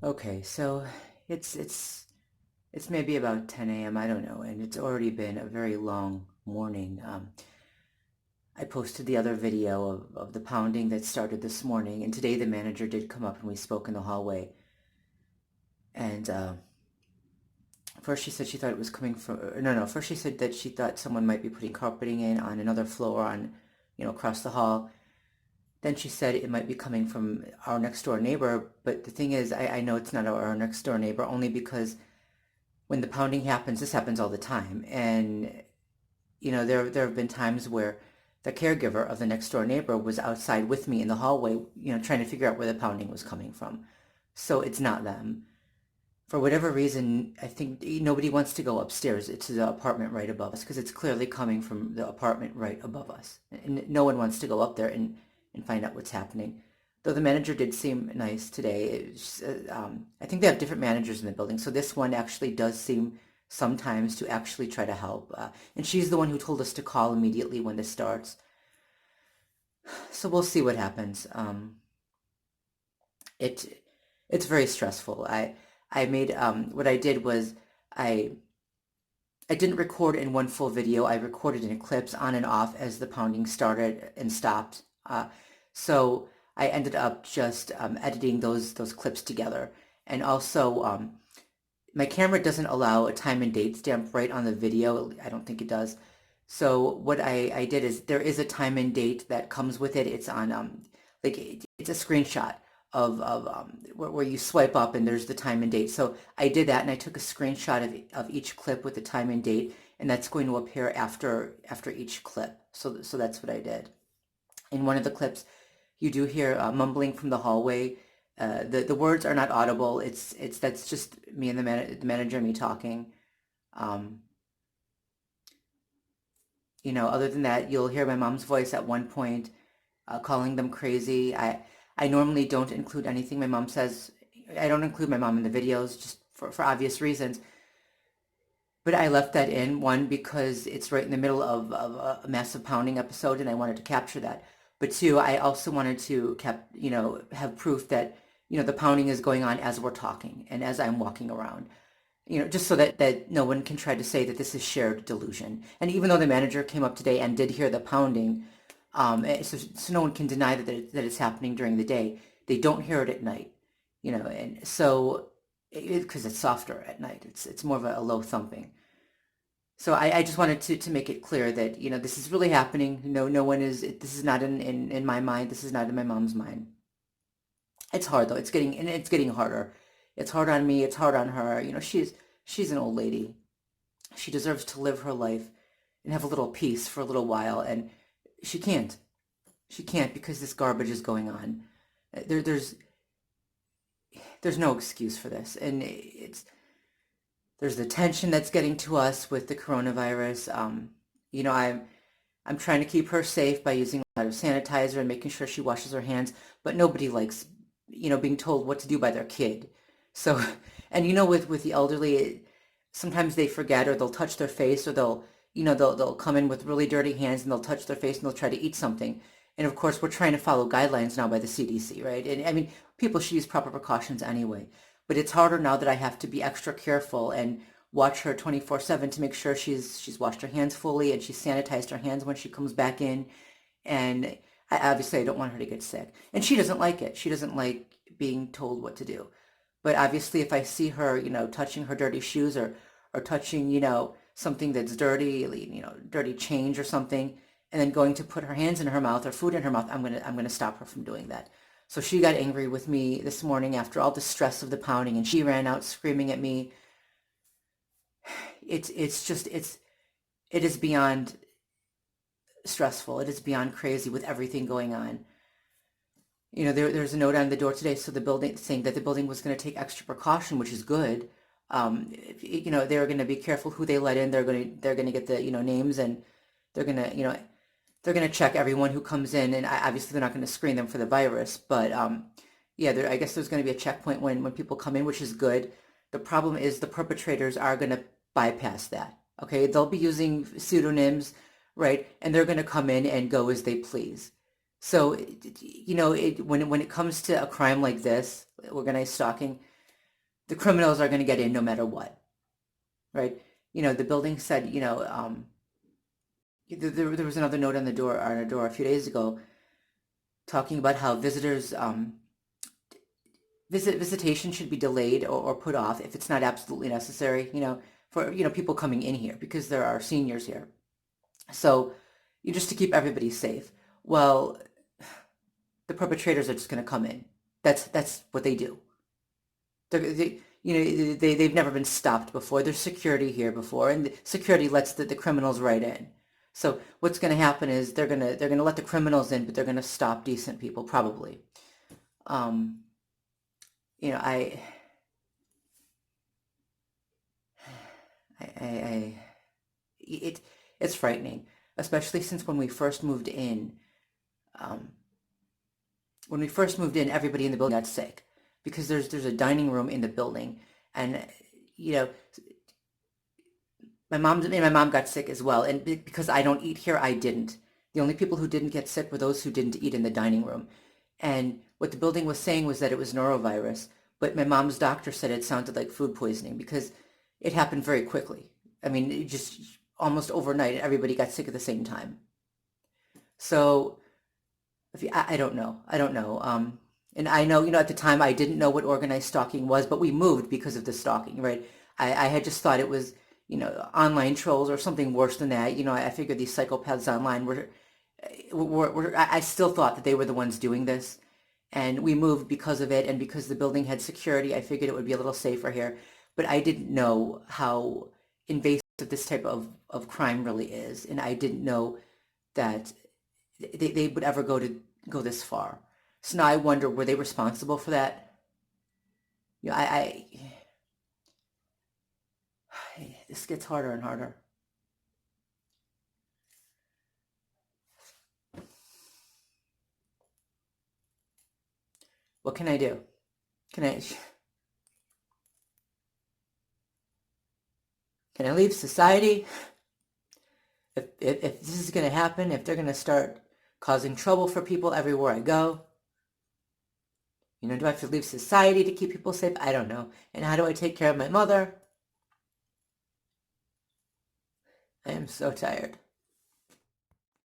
Okay, so it's it's it's maybe about 10 a.m. I don't know, and it's already been a very long morning. I posted the other video of the pounding that started this morning, and today the manager did come up and we spoke in the hallway. And first she said she thought it was coming from no. First she said that she thought someone might be putting carpeting in on another floor on, across the hall. Then she said it might be coming from our next door neighbor, but the thing is, I know it's not our next door neighbor only because when the pounding happens, this happens all the time. And, there have been times where the caregiver of the next door neighbor was outside with me in the hallway, trying to figure out where the pounding was coming from. So it's not them. For whatever reason, I think nobody wants to go upstairs to the apartment right above us because it's clearly coming from the apartment right above us. And no one wants to go up there and find out what's happening. Though the manager did seem nice today. I think they have different managers in the building, so this one actually does seem sometimes to actually try to help. And she's the one who told us to call immediately when this starts. So we'll see what happens. It it's very stressful. I made what I did was I I didn't record in one full video. I recorded in clips on and off as the pounding started and stopped. So I ended up just editing those clips together. And also, my camera doesn't allow a time and date stamp right on the video. I don't think it does. So what I did is there is a time and date that comes with it. It's on it's a screenshot of where you swipe up and there's the time and date. So I did that and I took a screenshot of each clip with the time and date, and that's going to appear after each clip. So that's what I did. In one of the clips, you do hear mumbling from the hallway. The words are not audible. It's that's just me and the manager and me talking. Um, Other than that, you'll hear my mom's voice at one point, calling them crazy. I normally don't include anything my mom says. I don't include my mom in the videos just for obvious reasons. But I left that in, one, because it's right in the middle of a massive pounding episode and I wanted to capture that. But two, I also wanted to have proof that, the pounding is going on as we're talking and as I'm walking around. Just so that no one can try to say that this is shared delusion. And even though the manager came up today and did hear the pounding, so no one can deny that it's happening during the day. They don't hear it at night, and so because it's softer at night, it's more of a low thumping. So I just wanted to make it clear that this is really happening. No one is. This is not in my mind. This is not in my mom's mind. It's hard though. It's getting harder. It's hard on me. It's hard on her. She's an old lady. She deserves to live her life and have a little peace for a little while, and she can't. She can't because this garbage is going on. There, there's no excuse for this, and there's the tension that's getting to us with the coronavirus. I'm trying to keep her safe by using a lot of sanitizer and making sure she washes her hands, but nobody likes, being told what to do by their kid. So, and with the elderly, sometimes they forget or they'll touch their face or they'll come in with really dirty hands and they'll touch their face and they'll try to eat something. And of course, we're trying to follow guidelines now by the CDC, right? And I mean, people should use proper precautions anyway. But it's harder now that I have to be extra careful and watch her 24/7 to make sure she's washed her hands fully and she's sanitized her hands when she comes back in. And obviously, I don't want her to get sick. And she doesn't like it. She doesn't like being told what to do. But obviously, if I see her, touching her dirty shoes or touching, something that's dirty, dirty change or something, and then going to put her hands in her mouth or food in her mouth, I'm gonna stop her from doing that. So she got angry with me this morning after all the stress of the pounding, and she ran out screaming at me. It is beyond stressful. It is beyond crazy with everything going on. There's a note on the door today, so the building saying that the building was going to take extra precaution, which is good. They're going to be careful who they let in. They're going to get the names, and they're going to they're going to check everyone who comes in, and obviously they're not going to screen them for the virus. But yeah, I guess there's going to be a checkpoint when people come in, which is good. The problem is the perpetrators are going to bypass that. Okay, they'll be using pseudonyms, right? And they're going to come in and go as they please. So, when it comes to a crime like this, organized stalking, the criminals are going to get in no matter what, right? The building said, there was another note on the door, a few days ago, talking about how visitation should be delayed or put off if it's not absolutely necessary, for people coming in here because there are seniors here. So just to keep everybody safe. Well, the perpetrators are just going to come in. That's what they do. They've never been stopped before. There's security here before, and the security lets the criminals right in. So what's going to happen is they're gonna let the criminals in, but they're going to stop decent people probably. You know, I it's frightening, especially since when we first moved in. Everybody in the building got sick because there's a dining room in the building, and my mom got sick as well, and because I don't eat here, I didn't. The only people who didn't get sick were those who didn't eat in the dining room. And what the building was saying was that it was norovirus, but my mom's doctor said it sounded like food poisoning because it happened very quickly. I mean, it just almost overnight, everybody got sick at the same time. So I don't know. And I know, at the time I didn't know what organized stalking was, but we moved because of the stalking, right? I had just thought it was, online trolls or something worse than that. I figured these psychopaths online I still thought that they were the ones doing this. And we moved because of it, and because the building had security, I figured it would be a little safer here. But I didn't know how invasive this type of crime really is, and I didn't know that they would ever go this far. So now I wonder, were they responsible for that? This gets harder and harder. What can I do? Can I leave society? If this is going to happen, if they're going to start causing trouble for people everywhere I go, do I have to leave society to keep people safe? I don't know. And how do I take care of my mother? I am so tired.